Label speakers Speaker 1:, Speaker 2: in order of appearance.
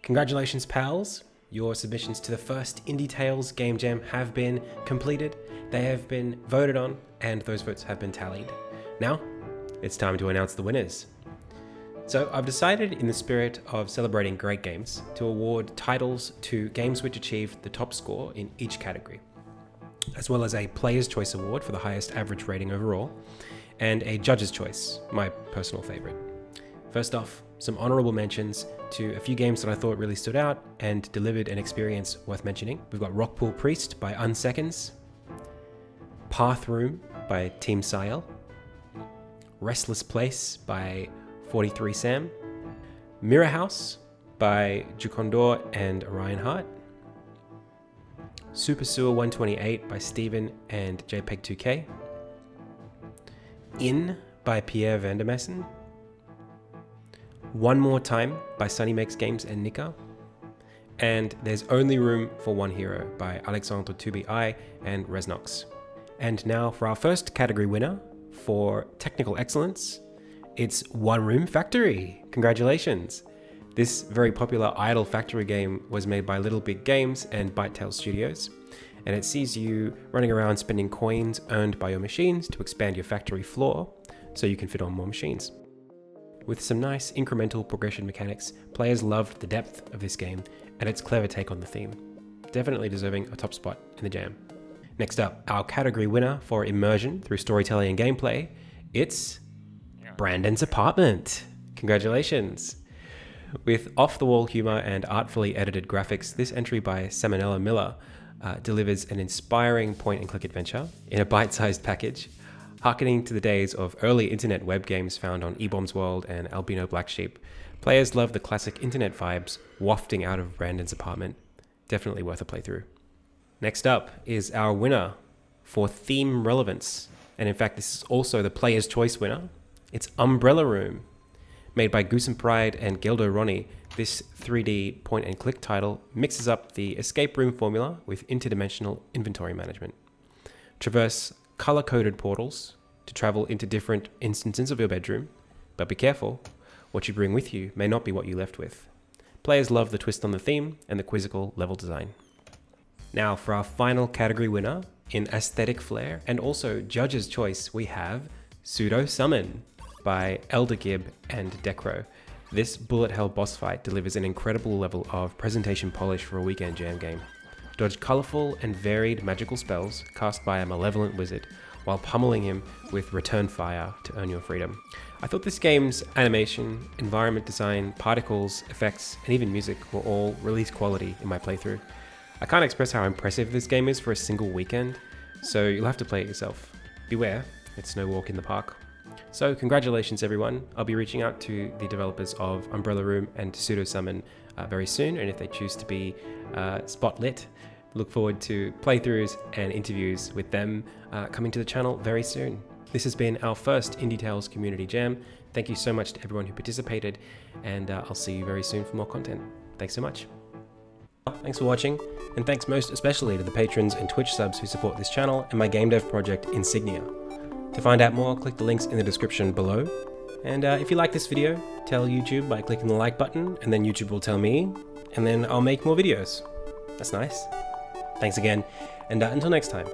Speaker 1: Congratulations, pals. Your submissions to the first Indie Tales Game Jam have been completed. They have been voted on, and those votes have been tallied. Now, it's time to announce the winners. So I've decided, in the spirit of celebrating great games, to award titles to games which achieved the top score in each category, as well as a Player's Choice Award for the highest average rating overall, and a Judge's Choice, my personal favourite. First off, some honourable mentions to a few games that I thought really stood out and delivered an experience worth mentioning. We've got Rockpool Priest by Unseconds, Path Room by Team Sayel, Restless Place by 43 Sam, Mirror House by Jukondor and Orion Hart, Super Sewer 128 by Steven and JPEG2K, In by Pierre Vandermessen, One More Time by Sunny Makes Games and Nika, and There's Only Room for One Hero by Alexandre Tubi and Resnox. And now for our first category winner for technical excellence, it's One Room Factory. Congratulations! This very popular idle factory game was made by Little Big Games and ByteTale Studios, and it sees you running around spending coins earned by your machines to expand your factory floor so you can fit on more machines. With some nice incremental progression mechanics, players loved the depth of this game and its clever take on the theme. Definitely deserving a top spot in the jam. Next up, our category winner for immersion through storytelling and gameplay, it's Brandon's Apartment. Congratulations! With off-the-wall humor and artfully edited graphics, this entry by Samonella Miller delivers an inspiring point-and-click adventure in a bite-sized package, harkening to the days of early internet web games found on eBombs World and Albino Black Sheep. Players love the classic internet vibes wafting out of Brandon's Apartment. Definitely worth a playthrough. Next up is our winner for theme relevance, and in fact this is also the Player's Choice winner. It's Umbrella Room. Made by Gousen and Geldo Ronie, this 3D point-and-click title mixes up the escape room formula with interdimensional inventory management. Traverse color-coded portals to travel into different instances of your bedroom, but be careful, what you bring with you may not be what you left with. Players love the twist on the theme and the quizzical level design. Now for our final category winner in aesthetic flair and also judge's choice, we have Pseudo Summon by ElderGib and Dechro. This bullet hell boss fight delivers an incredible level of presentation polish for a weekend jam game. Dodge colourful and varied magical spells cast by a malevolent wizard while pummeling him with return fire to earn your freedom. I thought this game's animation, environment design, particles, effects, and even music were all release quality in my playthrough. I can't express how impressive this game is for a single weekend, so you'll have to play it yourself. Beware, it's no walk in the park. So congratulations everyone. I'll be reaching out to the developers of Umbrella Room and Pseudo Summon very soon, and if they choose to be spotlit, look forward to playthroughs and interviews with them coming to the channel very soon. This has been our first Indie Tales Community Jam. Thank you so much to everyone who participated, and I'll see you very soon for more content. Thanks so much. Thanks for watching, and thanks most especially to the patrons and Twitch subs who support this channel and my game dev project Insignia. To find out more, click the links in the description below. And if you like this video, tell YouTube by clicking the like button, and then YouTube will tell me, and then I'll make more videos. That's nice. Thanks again, and until next time.